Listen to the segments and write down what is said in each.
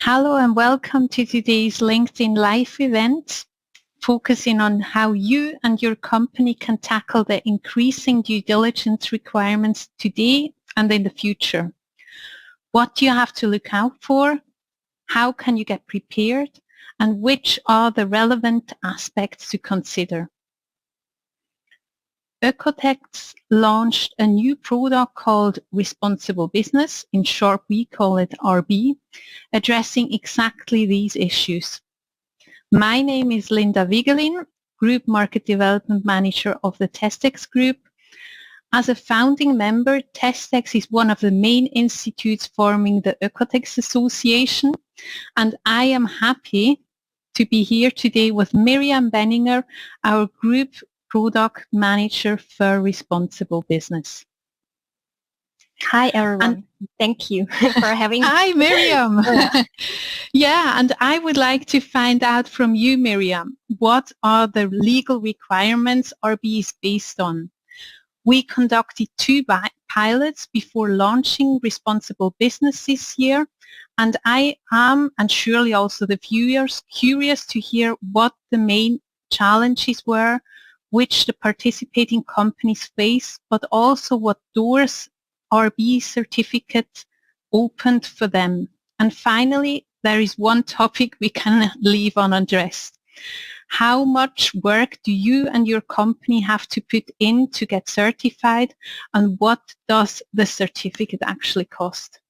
Hello and welcome to today's LinkedIn Live event, focusing on how you and your company can tackle the increasing due diligence requirements today and in the future. What do you have to look out for? How can you get prepared? And which are the relevant aspects to consider? OEKO-TEX launched a new product called Responsible Business, in short we call it RB, addressing exactly these issues. My name is Linda Wigelin, Group Market Development Manager of the TESTEX Group. As a founding member, TESTEX is one of the main institutes forming the OEKO-TEX Association, and I am happy to be here today with Miriam Benninger, our Group Product Manager for Responsible Business. Hi everyone. Thank you for having me. Hi Miriam. Yeah, and I would like to find out from you, Miriam, what are the legal requirements RB is based on? We conducted 2 pilots before launching Responsible Business this year, and I am, and surely also the viewers, curious to hear what the main challenges were which the participating companies face, but also what doors RB certificate opened for them. And finally, there is one topic we cannot leave unaddressed. How much work do you and your company have to put in to get certified, and what does the certificate actually cost?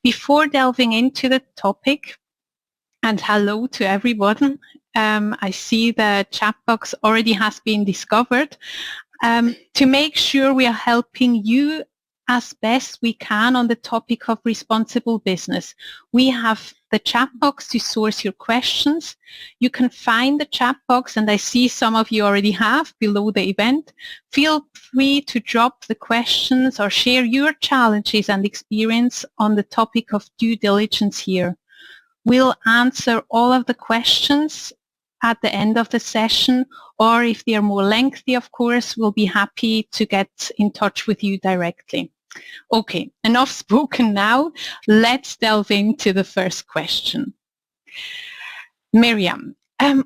Before delving into the topic, and hello to everyone, I see the chat box already has been discovered. To make sure we are helping you as best we can on the topic of responsible business, we have the chat box to source your questions. You can find the chat box, and I see some of you already have below the event. Feel free to drop the questions or share your challenges and experience on the topic of due diligence here. We'll answer all of the questions at the end of the session, or if they are more lengthy, of course, we'll be happy to get in touch with you directly. Okay, enough spoken now. Let's delve into the first question. Miriam,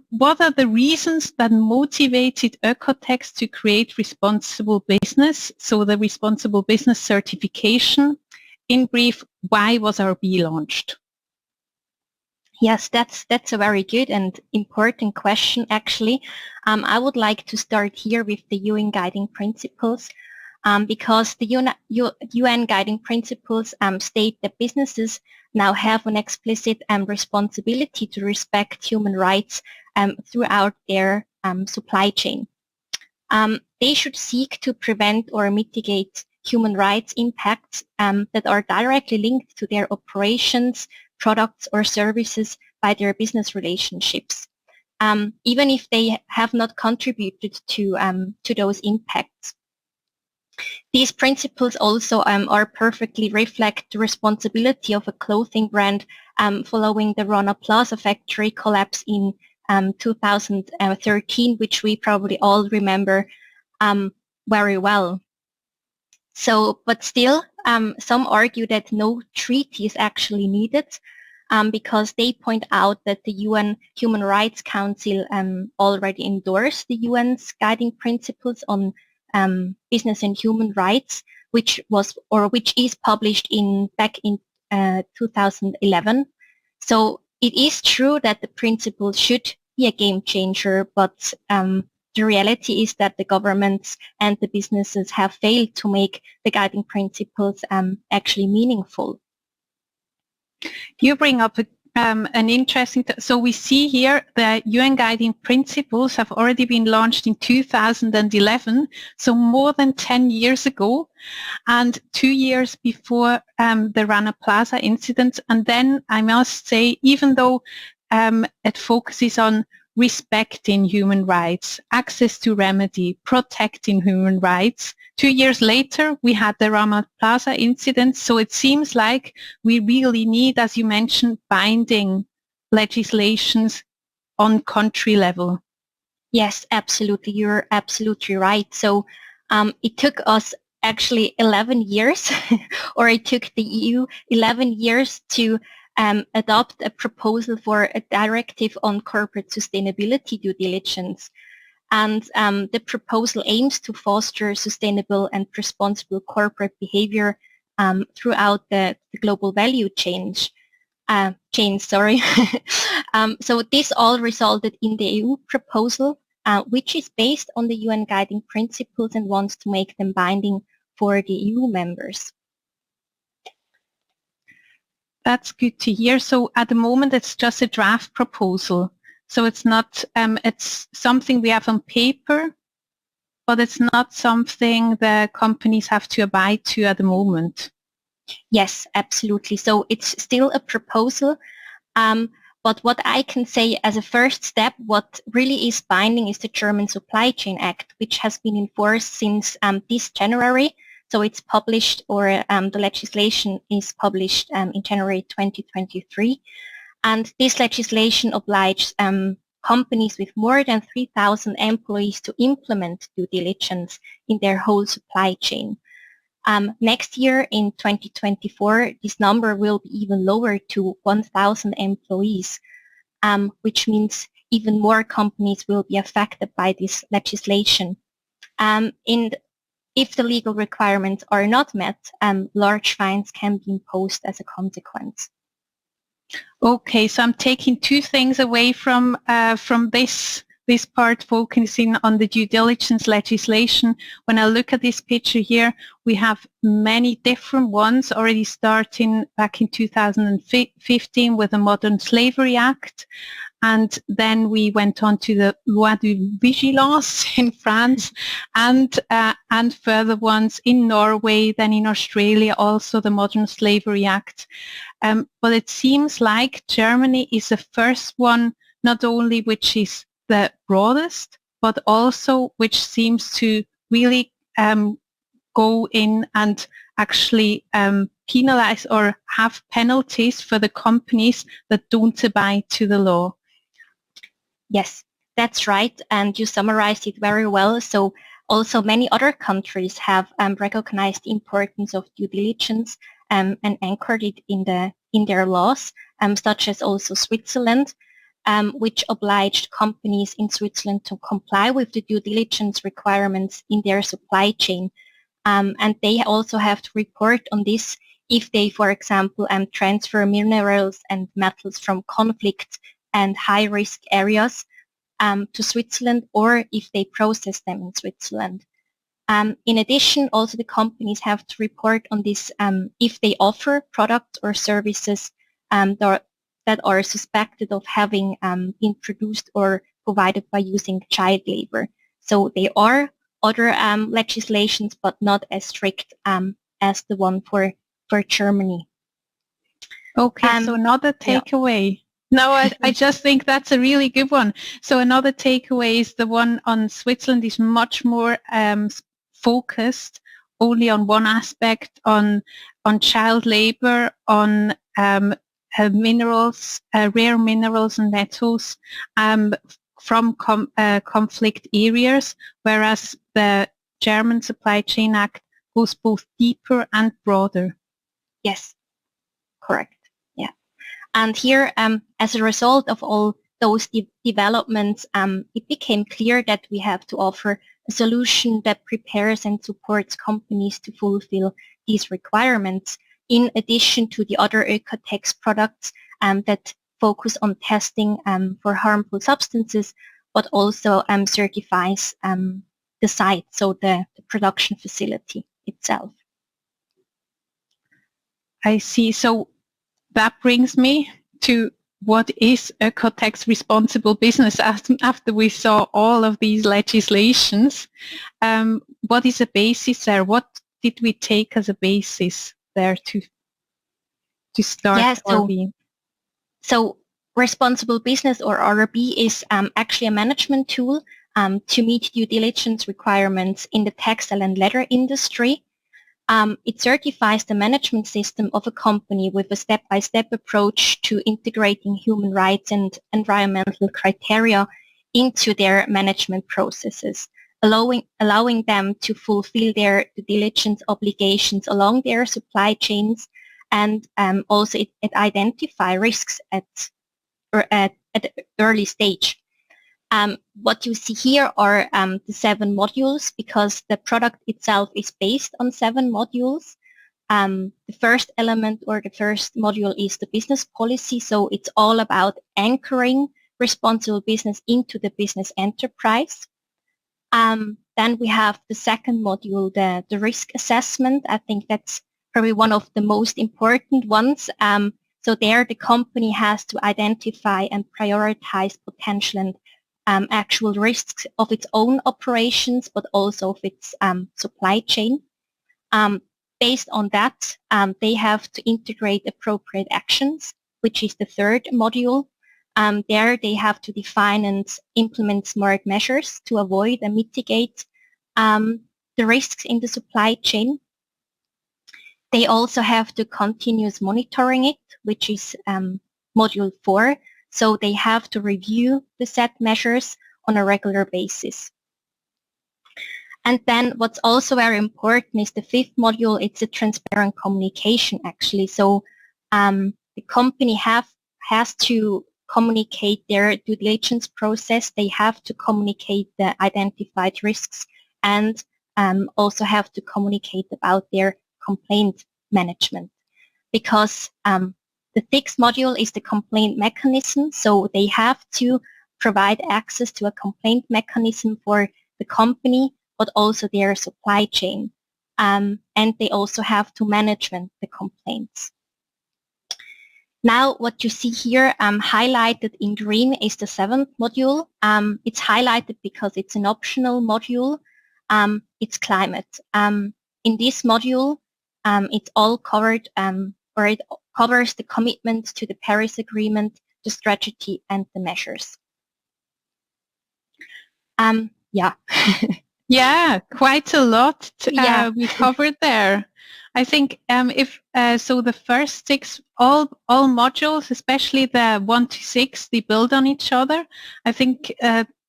what are the reasons that motivated OEKO-TEX to create Responsible Business, so the Responsible Business certification? In brief, why was RB launched? Yes, that's a very good and important question, actually. I would like to start here with the UN Guiding Principles, because the UN Guiding Principles state that businesses now have an explicit responsibility to respect human rights throughout their supply chain. They should seek to prevent or mitigate human rights impacts that are directly linked to their operations, products or services by their business relationships, even if they have not contributed to those impacts. These principles also are perfectly reflect the responsibility of a clothing brand following the Rana Plaza factory collapse in 2013, which we probably all remember very well. So, but still, some argue that no treaty is actually needed because they point out that the UN Human Rights Council already endorsed the UN's guiding principles on business and human rights, which is published back in 2011. So it is true that the principle should be a game changer, but the reality is that the governments and the businesses have failed to make the guiding principles actually meaningful. You bring up an interesting, so we see here the UN Guiding Principles have already been launched in 2011, so more than 10 years ago, and 2 years before the Rana Plaza incident. And then I must say, even though it focuses on respecting human rights, access to remedy, protecting human rights, 2 years later, we had the Rana Plaza incident. So it seems like we really need, as you mentioned, binding legislations on country level. Yes, absolutely. You're absolutely right. So it took us actually 11 years, or it took the EU 11 years to adopt a proposal for a directive on corporate sustainability due diligence. And the proposal aims to foster sustainable and responsible corporate behavior throughout the global value chain. So this all resulted in the EU proposal, which is based on the UN guiding principles and wants to make them binding for the EU members. That's good to hear. So at the moment, it's just a draft proposal. So it's not, it's something we have on paper, but it's not something the companies have to abide to at the moment. Yes, absolutely. So it's still a proposal. But what I can say as a first step, what really is binding is the German Supply Chain Act, which has been in force since this January. So it's published, or the legislation is published in January 2023. And this legislation obliges companies with more than 3,000 employees to implement due diligence in their whole supply chain. Next year in 2024, this number will be even lower to 1,000 employees, which means even more companies will be affected by this legislation. If the legal requirements are not met, large fines can be imposed as a consequence. Okay, so I'm taking two things away from this part, focusing on the due diligence legislation. When I look at this picture here, we have many different ones already starting back in 2015 with the Modern Slavery Act. And then we went on to the Loi de Vigilance in France, and further ones in Norway, then in Australia, also the Modern Slavery Act. But it seems like Germany is the first one, not only which is the broadest, but also which seems to really go in and actually penalize or have penalties for the companies that don't abide to the law. Yes, that's right, and you summarized it very well. So also many other countries have recognized the importance of due diligence and anchored it in their laws, such as also Switzerland, which obliged companies in Switzerland to comply with the due diligence requirements in their supply chain. And they also have to report on this if they, for example, transfer minerals and metals from conflict and high-risk areas to Switzerland, or if they process them in Switzerland. In addition, also the companies have to report on this if they offer products or services that are suspected of having been produced or provided by using child labor. So there are other legislations, but not as strict as the one for Germany. Okay, so another takeaway. Yeah. No, I just think that's a really good one. So another takeaway is the one on Switzerland is much more focused only on one aspect, on child labor, on minerals, rare minerals and metals from conflict areas, whereas the German Supply Chain Act goes both deeper and broader. Yes, correct. Yeah. And here, as a result of all those developments, it became clear that we have to offer a solution that prepares and supports companies to fulfill these requirements, in addition to the other OEKO-TEX products that focus on testing for harmful substances, but also certifies the site, so the production facility itself. I see. So that brings me to what is OEKO-TEX responsible business after we saw all of these legislations. What is the basis there? What did we take as a basis there to start? Yeah, so responsible business, or RB, is actually a management tool to meet due diligence requirements in the textile and leather industry. It certifies the management system of a company with a step-by-step approach to integrating human rights and environmental criteria into their management processes, allowing them to fulfill their due diligence obligations along their supply chains and also it identify risks at the early stage. What you see here are the 7 modules, because the product itself is based on 7 modules. The first element or the first module is the business policy. So it's all about anchoring responsible business into the business enterprise. Then we have the second module, the risk assessment. I think that's probably one of the most important ones. So there the company has to identify and prioritize potential and actual risks of its own operations, but also of its supply chain. Based on that, they have to integrate appropriate actions, which is the third module. There they have to define and implement smart measures to avoid and mitigate the risks in the supply chain. They also have to continuous monitoring it, which is module 4. So they have to review the set measures on a regular basis. And then what's also very important is the 5th module. It's a transparent communication, actually. So the company has to communicate their due diligence process. They have to communicate the identified risks, and also have to communicate about their complaint management. Because the 6th module is the complaint mechanism. So they have to provide access to a complaint mechanism for the company, but also their supply chain. And they also have to manage the complaints. Now, what you see here highlighted in green is the 7th module. It's highlighted because it's an optional module. It's climate. In this module, it's all covered, or it covers the commitment to the Paris Agreement, the strategy, and the measures. Yeah. Yeah, quite a lot we covered there. I think so the first 6, all modules, especially the 1 to 6, they build on each other. I think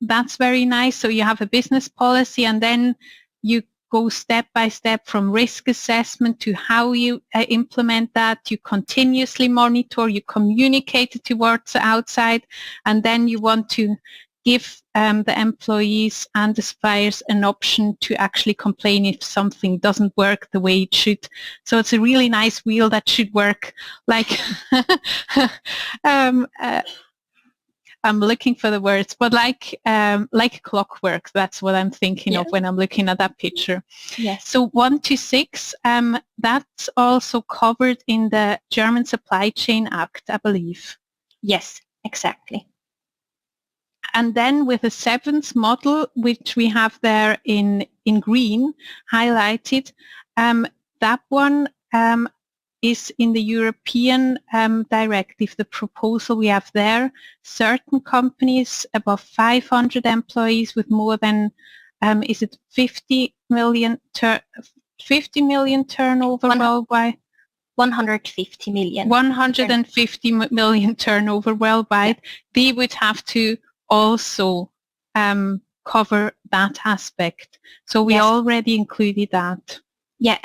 that's very nice. So you have a business policy, and then you go step by step from risk assessment to how you implement that. You continuously monitor, you communicate it towards the outside, and then you want to give the employees and the suppliers an option to actually complain if something doesn't work the way it should. So it's a really nice wheel that should work like I'm looking for the words, but like clockwork. That's what I'm thinking of when I'm looking at that picture. Yes. So 1 to 6, that's also covered in the German Supply Chain Act, I believe. Yes, exactly. And then with the 7th model, which we have there in green highlighted, that one is in the European directive. The proposal we have there, certain companies above 500 employees with more than, is it 50 million turnover worldwide? 150 million. 150 million turnover worldwide. Yeah. They would have to also cover that aspect. So we already included that. Yeah,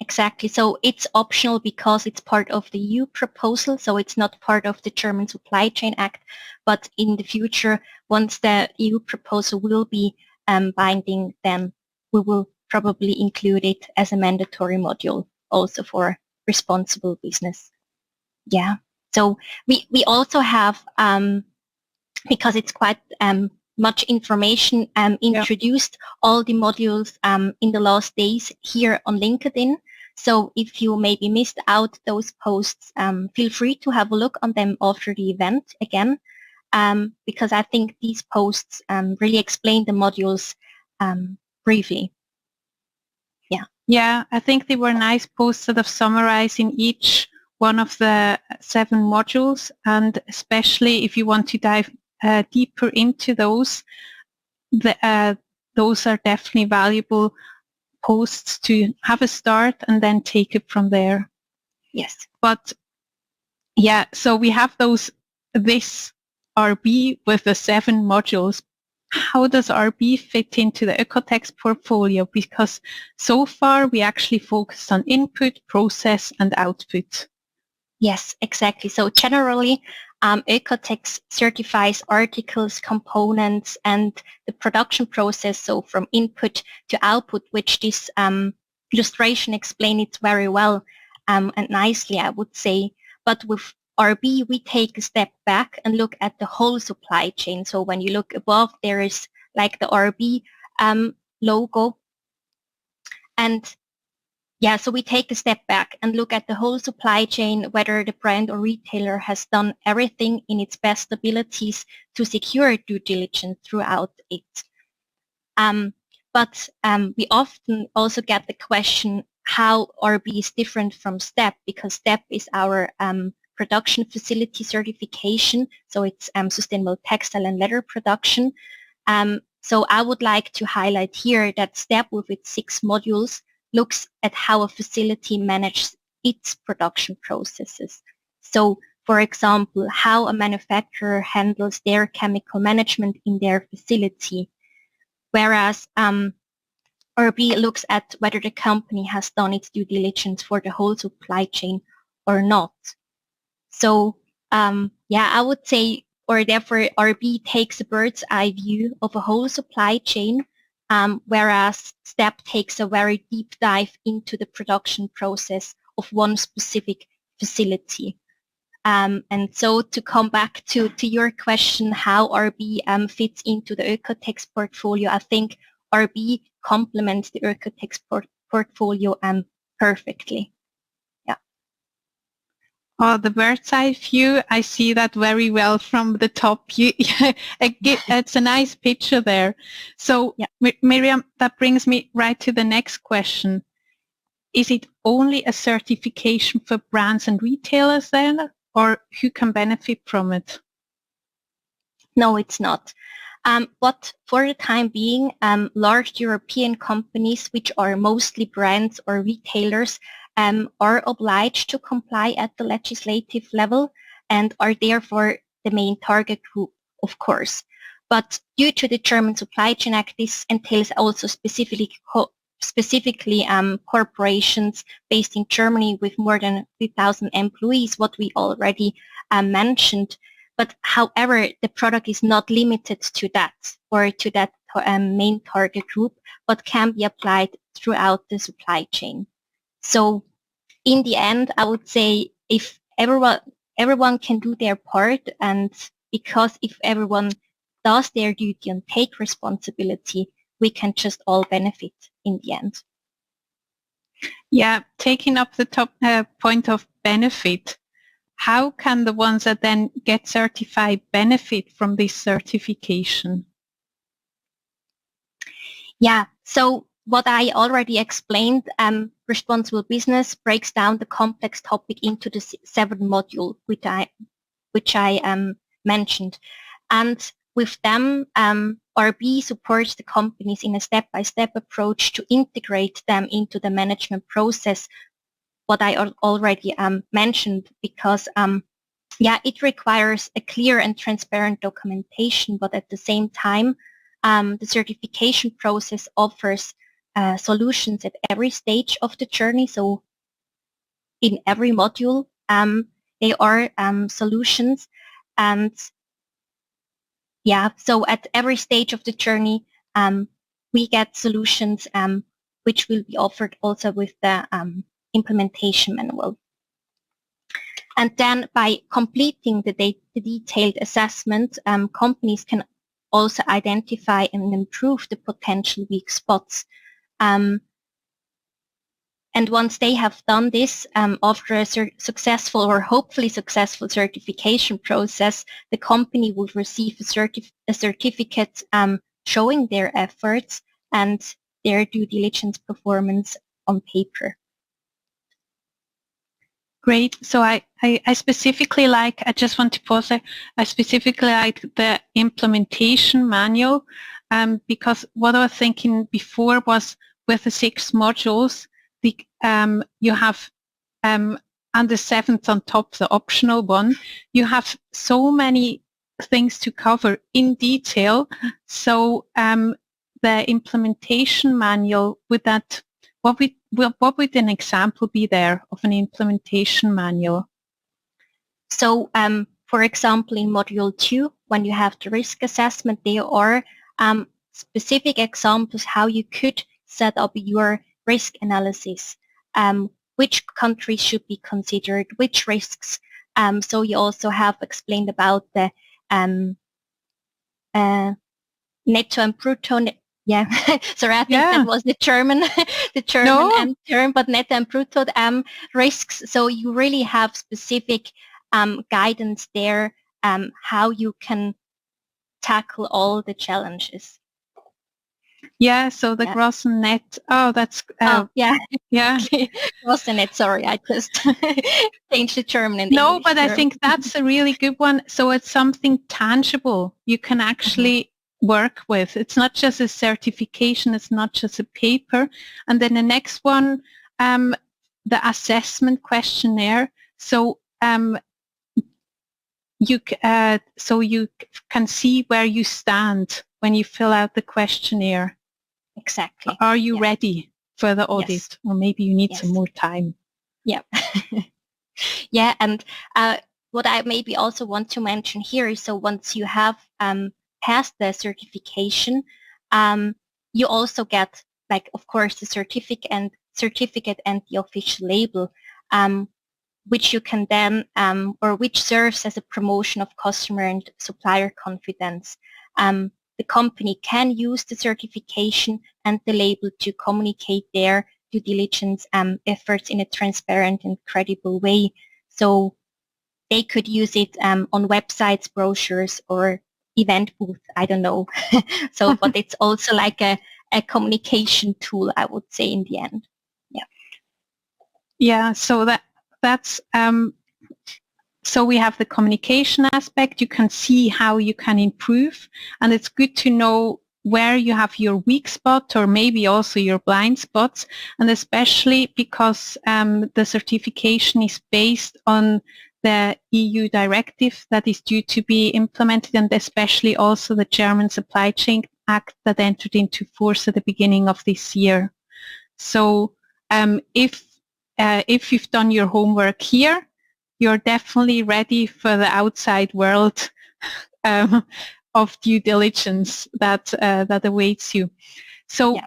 exactly. So it's optional because it's part of the EU proposal. So it's not part of the German Supply Chain Act. But in the future, once the EU proposal will be binding, then we will probably include it as a mandatory module also for responsible business. Yeah. So we also have because it's quite much information introduced all the modules in the last days here on LinkedIn. So if you maybe missed out those posts, feel free to have a look on them after the event again, because I think these posts really explain the modules briefly. Yeah. Yeah, I think they were nice posts sort of summarizing each one of the 7 modules, and especially if you want to dive deeper into those, those are definitely valuable posts to have a start and then take it from there. Yes. But yeah, so we have this RB with the 7 modules, how does RB fit into the OEKO-TEX portfolio? Because so far we actually focused on input, process, and output. Yes, exactly. So generally, OEKO-TEX certifies articles, components, and the production process, so from input to output, which this illustration explains it very well and nicely, I would say. But with RB, we take a step back and look at the whole supply chain. So when you look above, there is like the RB logo. And yeah, so we take a step back and look at the whole supply chain, whether the brand or retailer has done everything in its best abilities to secure due diligence throughout it. But we often also get the question how RB is different from STEP, because STEP is our production facility certification, so it's sustainable textile and leather production. So I would like to highlight here that STEP with its 6 modules looks at how a facility manages its production processes. So, for example, how a manufacturer handles their chemical management in their facility, whereas RB looks at whether the company has done its due diligence for the whole supply chain or not. So, yeah, I would say, or therefore RB takes a bird's eye view of a whole supply chain, whereas STEP takes a very deep dive into the production process of one specific facility. And so to come back to your question, how RB fits into the OEKO-TEX portfolio, I think RB complements the OEKO-TEX portfolio perfectly. Oh, the bird's eye view, I see that very well from the top. It's a nice picture there. So, yeah. Miriam, that brings me right to the next question. Is it only a certification for brands and retailers then, or who can benefit from it? No, it's not. But for the time being, large European companies, which are mostly brands or retailers, are obliged to comply at the legislative level and are therefore the main target group, of course. But due to the German Supply Chain Act, this entails also specifically corporations based in Germany with more than 3,000 employees, what we already mentioned. But however, the product is not limited to that or to that main target group, but can be applied throughout the supply chain. So in the end, I would say if everyone can do their part, and because if everyone does their duty and take responsibility, we can just all benefit in the end. Yeah, taking up the top point of benefit, how can the ones that then get certified benefit from this certification? Yeah, so what I already explained, responsible business breaks down the complex topic into the 7 modules which I mentioned. And with them, RB supports the companies in a step-by-step approach to integrate them into the management process, what I already mentioned, because yeah, it requires a clear and transparent documentation, but at the same time, the certification process offers solutions at every stage of the journey. So in every module, they are solutions, and yeah, so at every stage of the journey, we get solutions which will be offered also with the implementation manual. And then by completing the detailed assessment, companies can also identify and improve the potential weak spots. And once they have done this, after a successful or hopefully successful certification process, the company will receive a certificate showing their efforts and their due diligence performance on paper. Great. So I specifically like, I just want to pause there, I specifically like the implementation manual because what I was thinking before was with the 6 modules, you have and the 7th on top, the optional one, you have so many things to cover in detail. So the implementation manual, what would an example be there of an implementation manual? So, for example, in Module 2, when you have the risk assessment, there are specific examples how you could set up your risk analysis, which countries should be considered, which risks. So you also have explained about the netto and brutto. Yeah, sorry, I think that was the German, term, but netto and brutto risks. So you really have specific guidance there, how you can tackle all the challenges. Yeah, so the gross and net. Oh, that's yeah. Gross and net. Sorry, I just changed the German and no, English but term. I think that's a really good one. So it's something tangible you can actually work with. It's not just a certification. It's not just a paper. And then the next one, the assessment questionnaire. So you can see where you stand when you fill out the questionnaire. Exactly. Are you ready for the audit? Yes. Or maybe you need some more time. Yeah. Yeah, and what I maybe also want to mention here is, so once you have passed the certification, you also get, like, of course, the certificate and the official label, which you can then, or which serves as a promotion of customer and supplier confidence. The company can use the certification and the label to communicate their due diligence efforts in a transparent and credible way. So they could use it on websites, brochures, or event booth. I don't know. So, but it's also like a communication tool, I would say, in the end. Yeah. Yeah. So that's so we have the communication aspect. You can see how you can improve, and it's good to know where you have your weak spot or maybe also your blind spots, and especially because the certification is based on the EU directive that is due to be implemented, and especially also the German Supply Chain Act that entered into force at the beginning of this year. So if you've done your homework here, you're definitely ready for the outside world of due diligence that awaits you. So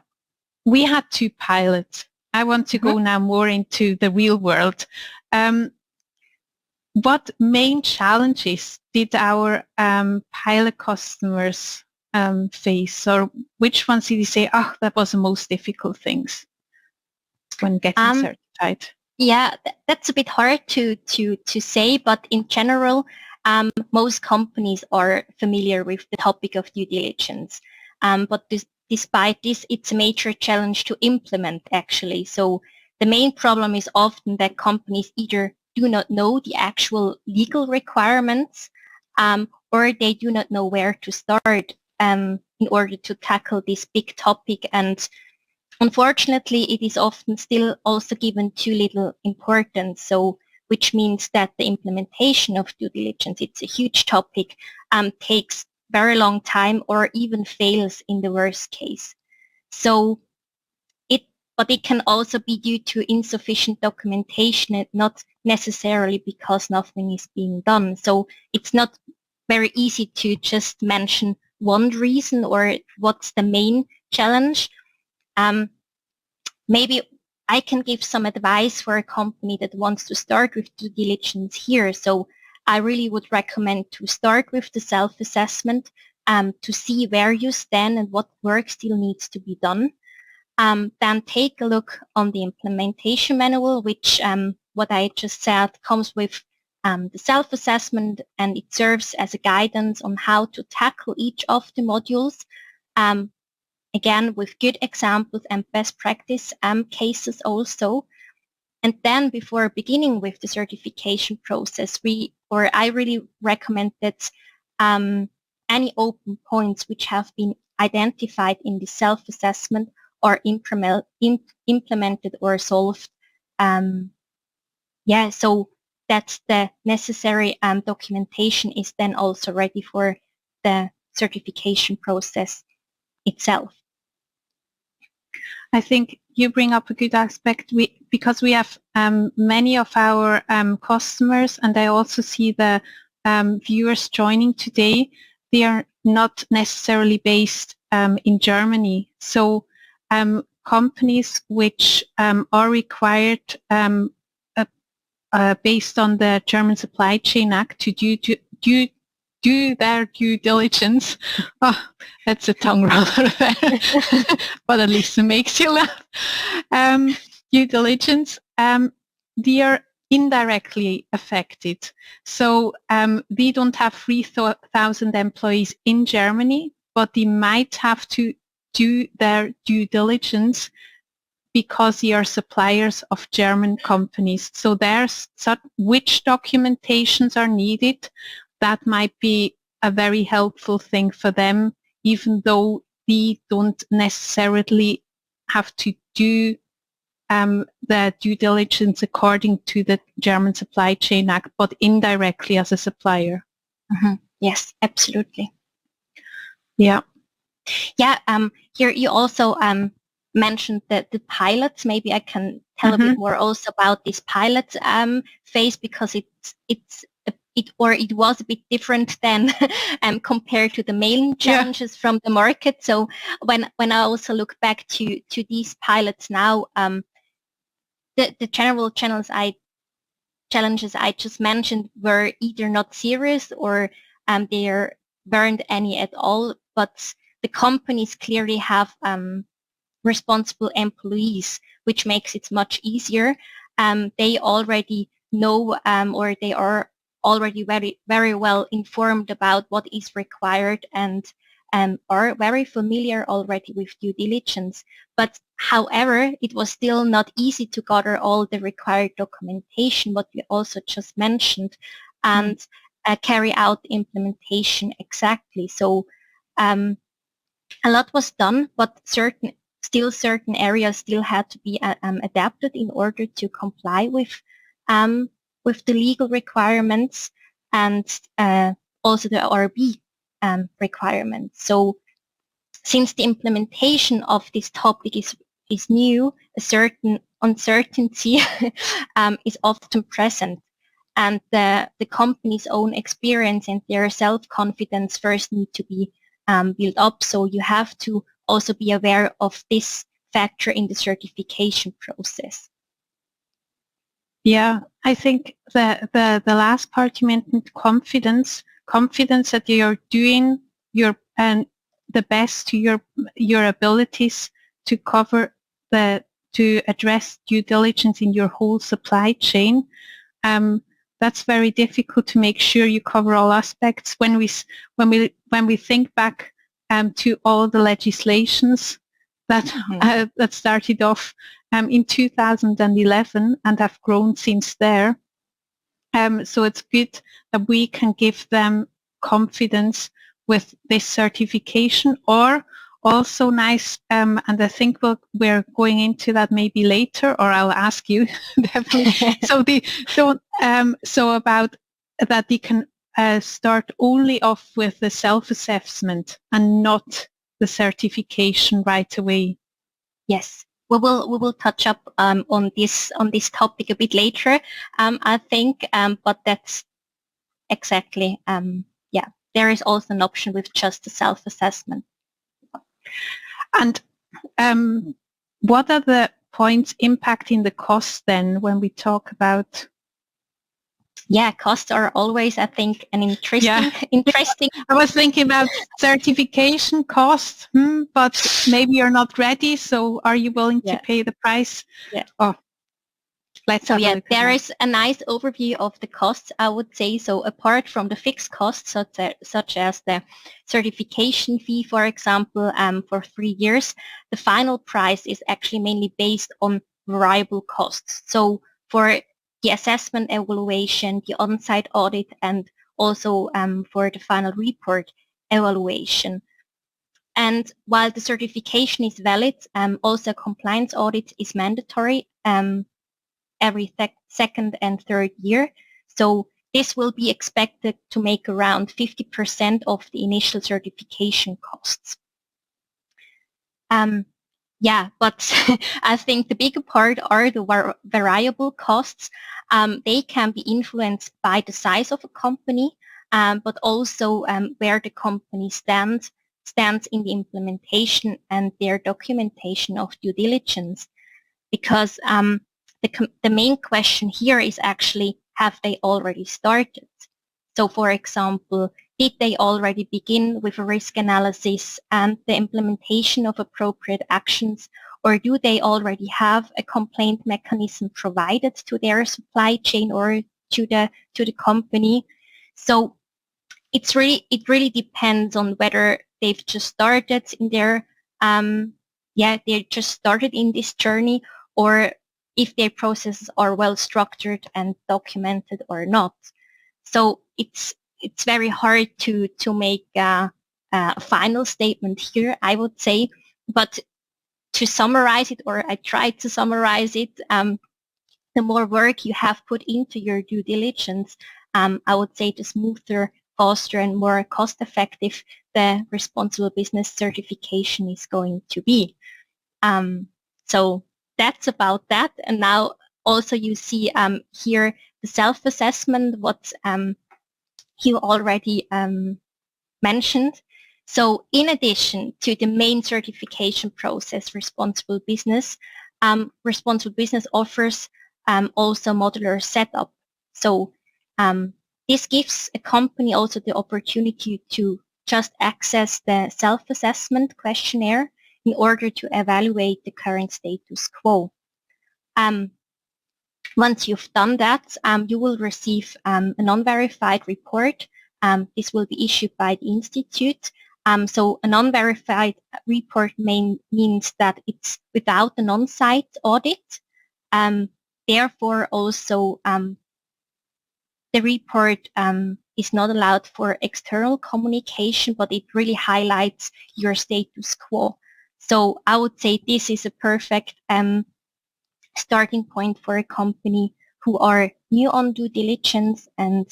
we had 2 pilots. I want to go now more into the real world. What main challenges did our pilot customers face, or which ones did you say, oh, that was the most difficult things when getting certified? Yeah, that's a bit hard to say, but in general, most companies are familiar with the topic of due diligence. But despite this, it's a major challenge to implement, actually. So the main problem is often that companies either do not know the actual legal requirements, or they do not know where to start in order to tackle this big topic. And unfortunately, it is often still also given too little importance, so which means that the implementation of due diligence, it's a huge topic, takes very long time or even fails in the worst case. So but it can also be due to insufficient documentation and not necessarily because nothing is being done. So it's not very easy to just mention one reason or what's the main challenge. Maybe I can give some advice for a company that wants to start with due diligence here. So I really would recommend to start with the self-assessment to see where you stand and what work still needs to be done. Then take a look on the implementation manual, which what I just said comes with the self-assessment, and it serves as a guidance on how to tackle each of the modules. Again, with good examples and best practice cases also. And then before beginning with the certification process, I really recommend that any open points which have been identified in the self-assessment are implemented or solved. So that the necessary documentation is then also ready for the certification process itself. I think you bring up a good aspect because we have many of our customers, and I also see the viewers joining today. They are not necessarily based in Germany. So companies which are required based on the German Supply Chain Act to do their due diligence. Oh, that's a tongue roller there, but at least it makes you laugh. Due diligence, they are indirectly affected. So we don't have 3,000 employees in Germany, but they might have to do their due diligence because they are suppliers of German companies. So there's which documentations are needed. That might be a very helpful thing for them, even though we don't necessarily have to do the due diligence according to the German Supply Chain Act, but indirectly as a supplier. Mm-hmm. Yes, absolutely. Yeah. Yeah. Here you also mentioned the pilots. Maybe I can tell a bit more also about this pilot phase, because it was a bit different than compared to the main challenges from the market. So when I also look back to these pilots now, the general challenges I just mentioned were either not serious or there weren't any at all, but the companies clearly have responsible employees, which makes it much easier. They already know or they are already very, very well informed about what is required and are very familiar already with due diligence. But however, it was still not easy to gather all the required documentation, what we also just mentioned, and carry out the implementation exactly. So a lot was done, but certain areas still had to be adapted in order to comply with the legal requirements and also the RB requirements. So since the implementation of this topic is new, a certain uncertainty is often present, and the company's own experience and their self-confidence first need to be built up. So you have to also be aware of this factor in the certification process. Yeah, I think the last part you mentioned, confidence that you're doing the best to your abilities to cover to address due diligence in your whole supply chain. That's very difficult to make sure you cover all aspects. When we think back to all the legislations that that started off in 2011 and have grown since there. So it's good that we can give them confidence with this certification, or also nice, and I think we're going into that maybe later, or I'll ask you definitely. So about that they can start only off with the self-assessment and not the certification right away. Yes, we will touch up on this topic a bit later, I think, but that's exactly there is also an option with just the self-assessment. And what are the points impacting the cost then when we talk about? Yeah, costs are always, I think, an interesting. I was thinking about certification costs, but maybe you're not ready. So are you willing to pay the price? Yeah. Oh, let's have a look. There is a nice overview of the costs, I would say. So apart from the fixed costs, such as the certification fee, for example, for 3 years, the final price is actually mainly based on variable costs. So for the assessment evaluation, the on-site audit, and also for the final report evaluation. And while the certification is valid, also a compliance audit is mandatory every second and third year. So this will be expected to make around 50% of the initial certification costs. Yeah, but I think the bigger part are the variable costs. They can be influenced by the size of a company, but also where the company stands in the implementation and their documentation of due diligence. Because the main question here is actually, have they already started? So for example, did they already begin with a risk analysis and the implementation of appropriate actions, or do they already have a complaint mechanism provided to their supply chain or to the company? So it really depends on whether they've just started in their they just started in this journey, or if their processes are well structured and documented or not. So it's very hard to make a final statement here, I would say. But to summarize it, or I tried to summarize it, the more work you have put into your due diligence, I would say the smoother, faster, and more cost-effective the responsible business certification is going to be. So that's about that. And now also you see here the self-assessment, what you already mentioned. So in addition to the main certification process, responsible business offers also modular setup. So this gives a company also the opportunity to just access the self-assessment questionnaire in order to evaluate the current status quo. Once you've done that, you will receive a non-verified report. This will be issued by the Institute. So a non-verified report means that it's without an on-site audit. Therefore, also the report is not allowed for external communication, but it really highlights your status quo. So I would say this is a perfect starting point for a company who are new on due diligence and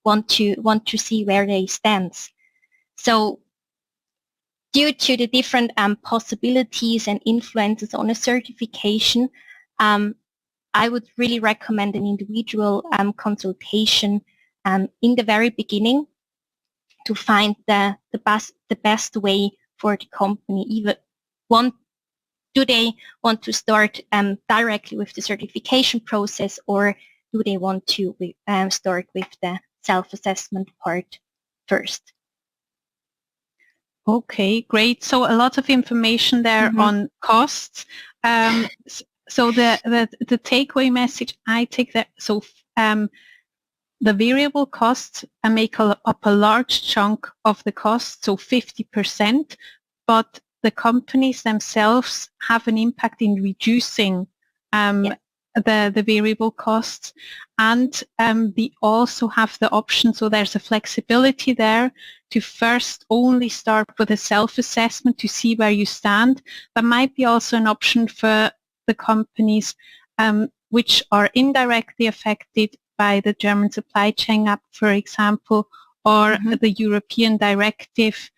want to see where they stand. So due to the different possibilities and influences on a certification, I would really recommend an individual consultation in the very beginning to find the best way for the company. Do they want to start directly with the certification process, or do they want to start with the self-assessment part first? Okay, great. So a lot of information there on costs. So the takeaway message I take that, so the variable costs make up a large chunk of the cost, so 50%, but the companies themselves have an impact in reducing the variable costs, and they also have the option, so there's a flexibility there to first only start with a self-assessment to see where you stand. There might be also an option for the companies which are indirectly affected by the German Supply Chain Act, for example, or the European directive,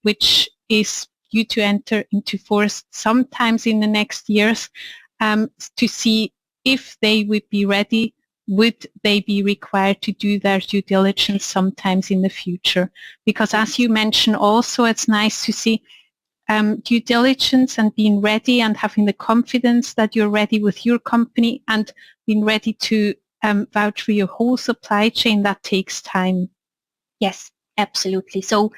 which is due to enter into force sometimes in the next years, to see if they would be ready, would they be required to do their due diligence sometimes in the future. Because as you mentioned also, it's nice to see due diligence and being ready and having the confidence that you're ready with your company and being ready to vouch for your whole supply chain. That takes time. Yes, absolutely. So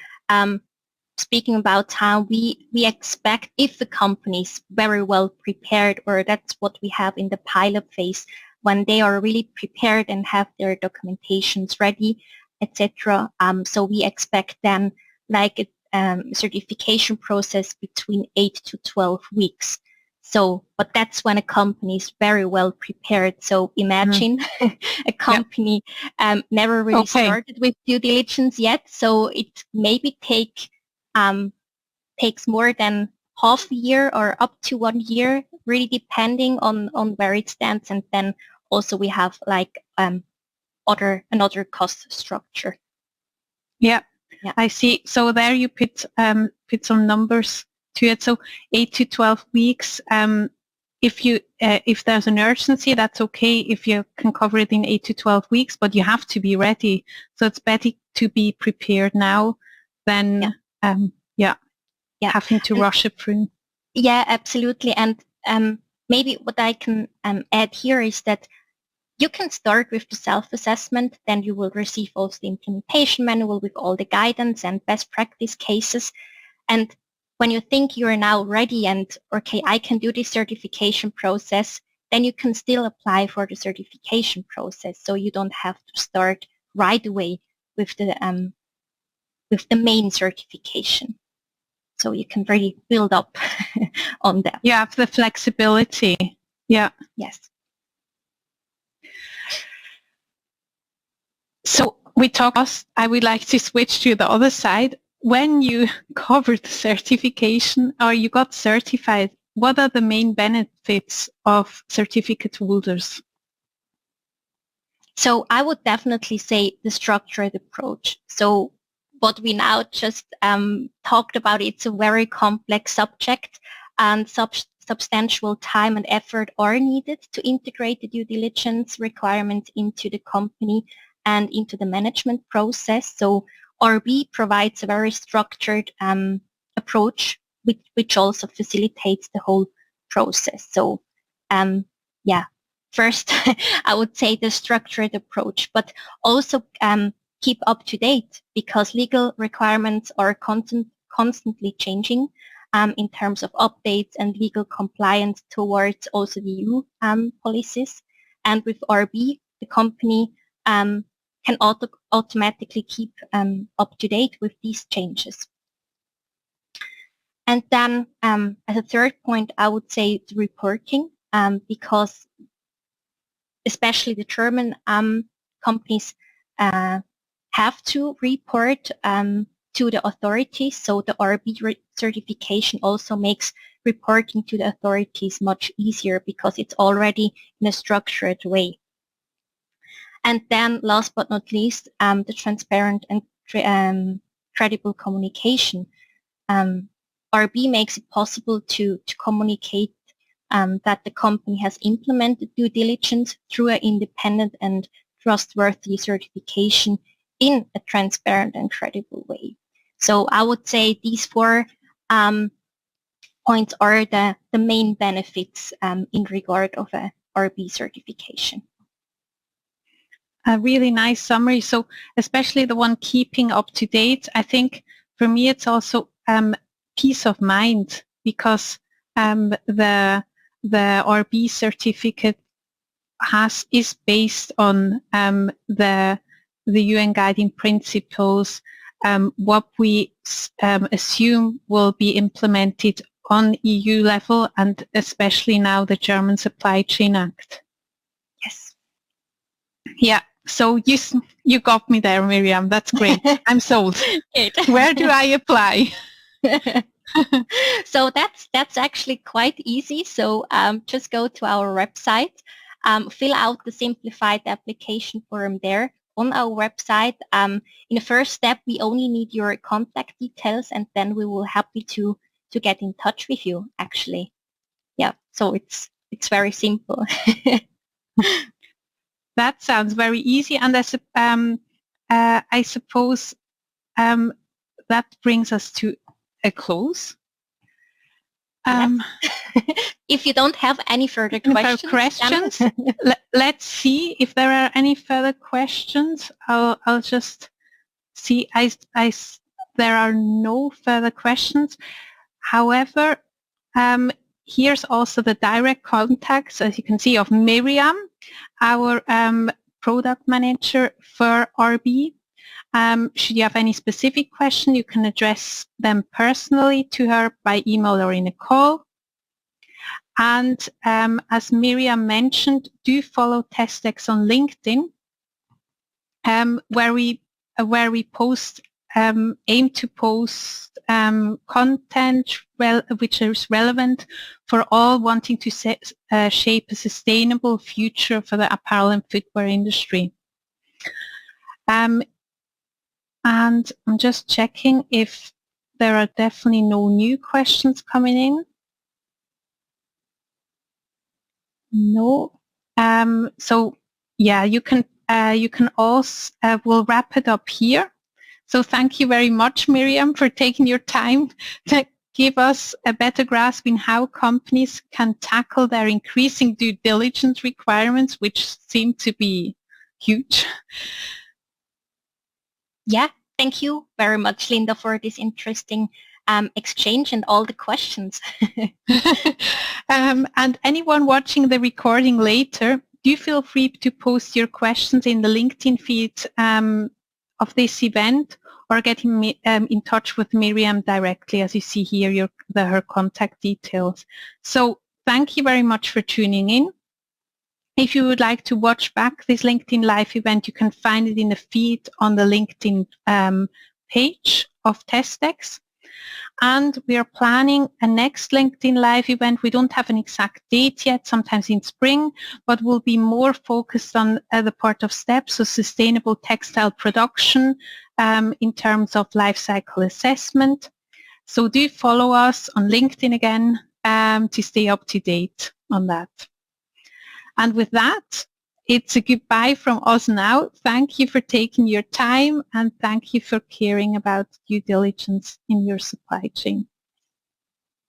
speaking about time, we expect, if the company is very well prepared, or that's what we have in the pilot phase, when they are really prepared and have their documentations ready, etc. So we expect then like a certification process between 8 to 12 weeks. So, but that's when a company is very well prepared. So imagine a company never really started with due diligence yet. So it maybe takes more than half a year or up to 1 year, really depending on where it stands. And then also we have like another cost structure. Yeah, I see. So there you put some numbers to it. So 8 to 12 weeks. If there's an urgency, that's okay if you can cover it in 8 to 12 weeks, but you have to be ready. So it's better to be prepared now than having to rush it through. Yeah, absolutely. And maybe what I can add here is that you can start with the self-assessment, then you will receive also the implementation manual with all the guidance and best practice cases. And when you think you are now ready and, okay, I can do this certification process, then you can still apply for the certification process. So you don't have to start right away with the main certification. So you can really build up on that. You have the flexibility. Yeah. Yes. So we talked, I would like to switch to the other side. When you covered the certification or you got certified, what are the main benefits of certificate holders? So I would definitely say the structured approach. So what we now just talked about, it's a very complex subject, and substantial time and effort are needed to integrate the due diligence requirements into the company and into the management process. So RB provides a very structured approach, which also facilitates the whole process. So first, I would say the structured approach, but also keep up to date, because legal requirements are constantly changing in terms of updates and legal compliance towards also the EU policies. And with RB, the company can automatically keep up to date with these changes. And then as a third point, I would say the reporting, because especially the German companies have to report to the authorities. So the RB certification also makes reporting to the authorities much easier because it's already in a structured way. And then last but not least, the transparent and credible communication. RB makes it possible to communicate that the company has implemented due diligence through an independent and trustworthy certification in a transparent and credible way. So I would say these four points are the main benefits in regard of a RB certification. A really nice summary. So especially the one keeping up to date, I think for me it's also peace of mind, because the RB certificate is based on the UN guiding principles, what we assume will be implemented on EU level, and especially now the German Supply Chain Act. Yes. Yeah. So you got me there, Miriam. That's great. I'm sold. Where do I apply? So that's actually quite easy. So just go to our website, fill out the simplified application form there on our website. In the first step, we only need your contact details, and then we will happy to get in touch with you, actually. Yeah, so it's very simple. That sounds very easy, and I suppose that brings us to a close. If you don't have any further questions, let's see if there are any further questions. I'll just see. There are no further questions. However, here's also the direct contacts, as you can see, of Miriam, our product manager for RB. Should you have any specific question, you can address them personally to her by email or in a call. And as Miriam mentioned, do follow TestX on LinkedIn, where we post aim to post content which is relevant for all wanting to shape a sustainable future for the apparel and footwear industry. And I'm just checking if there are definitely no new questions coming in. No. So yeah, you can also, we'll wrap it up here. So thank you very much, Miriam, for taking your time to give us a better grasp in how companies can tackle their increasing due diligence requirements, which seem to be huge. Yeah, thank you very much, Linda, for this interesting exchange and all the questions. And anyone watching the recording later, do feel free to post your questions in the LinkedIn feed of this event, or get in touch with Miriam directly, as you see here her contact details. So thank you very much for tuning in. If you would like to watch back this LinkedIn Live event, you can find it in the feed on the LinkedIn page of TestEx. And we are planning a next LinkedIn Live event. We don't have an exact date yet, sometimes in spring, but we'll be more focused on the part of steps, so sustainable textile production in terms of life cycle assessment. So do follow us on LinkedIn again to stay up to date on that. And with that, it's a goodbye from us now. Thank you for taking your time, and thank you for caring about due diligence in your supply chain.